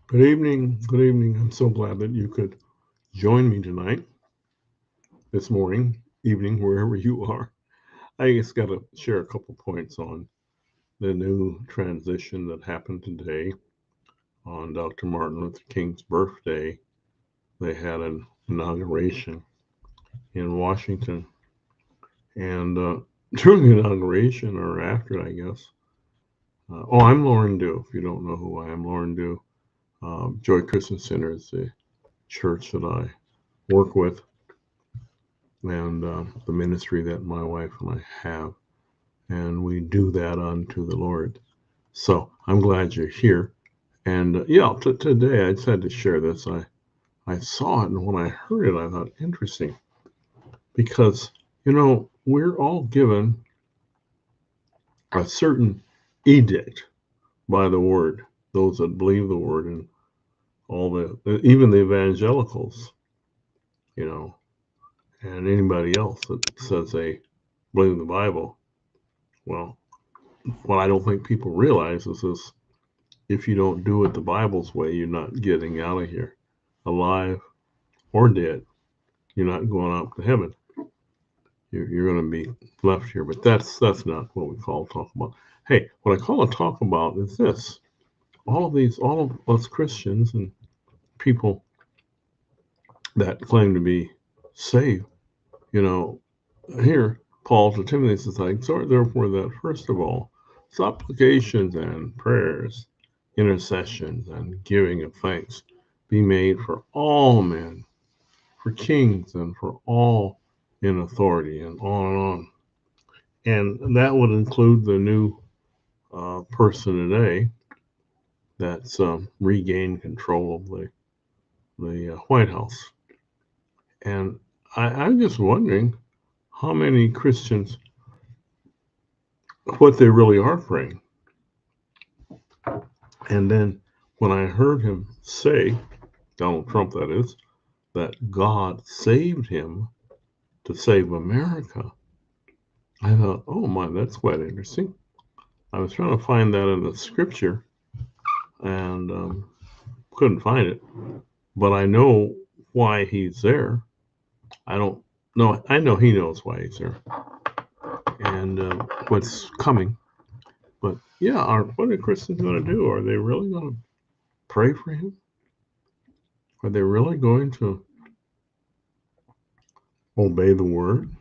Good evening. Good evening. I'm so glad that you could join me tonight, this morning, evening, wherever you are. I just got to share a couple points on the new transition that happened today on Dr. Martin Luther King's birthday. They had an inauguration in Washington. And during the inauguration, or after, I guess, I'm Lauren Dew. If you don't know who I am, Lauren Dew. Joy Christian Center is the church that I work with and the ministry that my wife and I have. And we do that unto the Lord. So I'm glad you're here. And today I just had to share this. I saw it, and when I heard it, I thought, interesting, because, we're all given a certain edict by the word, those that believe the word, and even the evangelicals, you know, and anybody else that says they believe the Bible. Well, what I don't think people realize is this: if you don't do it the Bible's way, you're not getting out of here alive or dead. You're not going up to heaven. You're going to be left here. But that's not what we call talk about. Hey, what I call a talk about is this: all of us Christians and people that claim to be saved, you know, here Paul to Timothy says, "I exhort therefore that first of all, supplications and prayers, intercessions and giving of thanks be made for all men, for kings and for all in authority," and on and on. And that would include the new person today that's regained control of the White House. And I'm just wondering how many Christians, what they really are praying. And then when I heard him say, Donald Trump that is, that God saved him to save America, I thought, oh my, that's quite interesting. I was trying to find that in the scripture and couldn't find it, but I know why he's there. I don't know. I know he knows why he's there and what's coming. But yeah, what are Christians going to do? Are they really going to pray for him? Are they really going to obey the word?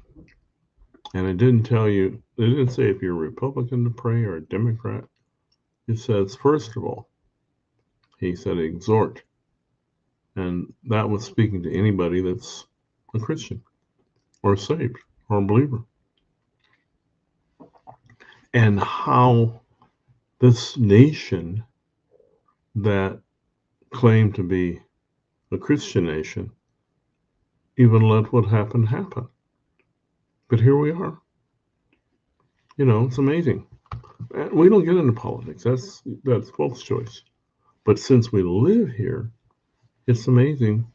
And it didn't say if you're a Republican to pray or a Democrat. It says, first of all, he said exhort. And that was speaking to anybody that's a Christian or saved or a believer. And how this nation that claimed to be a Christian nation even let what happened happen. But here we are. It's amazing. We don't get into politics. That's folks' choice. But since we live here, it's amazing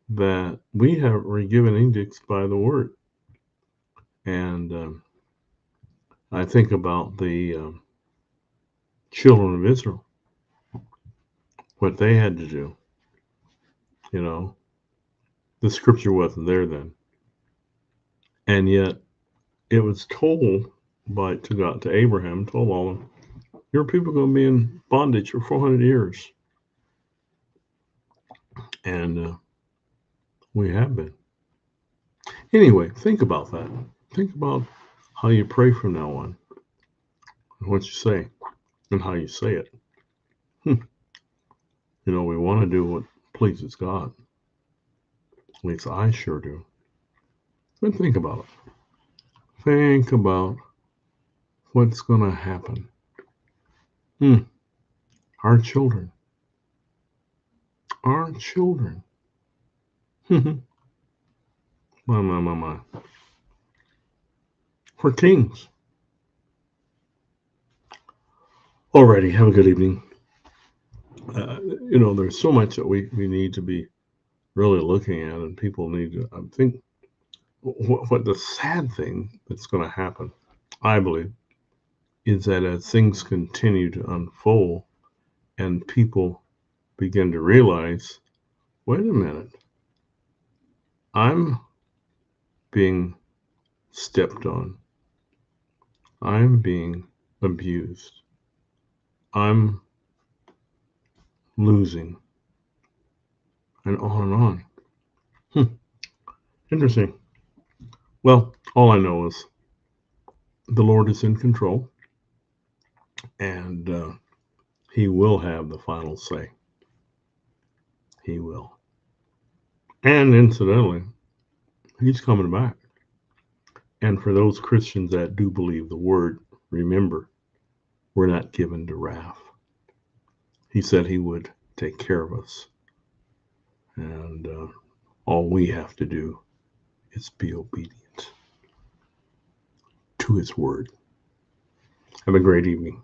that we're given edicts by the word. And I think about the children of Israel, what they had to do. You know, the scripture wasn't there then, and yet it was told to Abraham, told all of them, your people are going to be in bondage for 400 years, and we have been. Anyway, think about that. Think about how you pray from now on, and what you say, and how you say it. We want to do what pleases God. At least I sure do. But think about it. Think about what's going to happen. Our children. Our children. my, my, my, my. For kings. Alrighty, have a good evening. There's so much that we need to be really looking at, and people need to, I think, what the sad thing that's going to happen, I believe, is that as things continue to unfold and people begin to realize, wait a minute, I'm being stepped on. I'm being abused. I'm losing, and on and on. Interesting. Well, all I know is the Lord is in control, and He will have the final say. He will. And incidentally, He's coming back. And for those Christians that do believe the word, remember, we're not given to wrath. He said He would take care of us. And all we have to do is be obedient to His word. Have a great evening.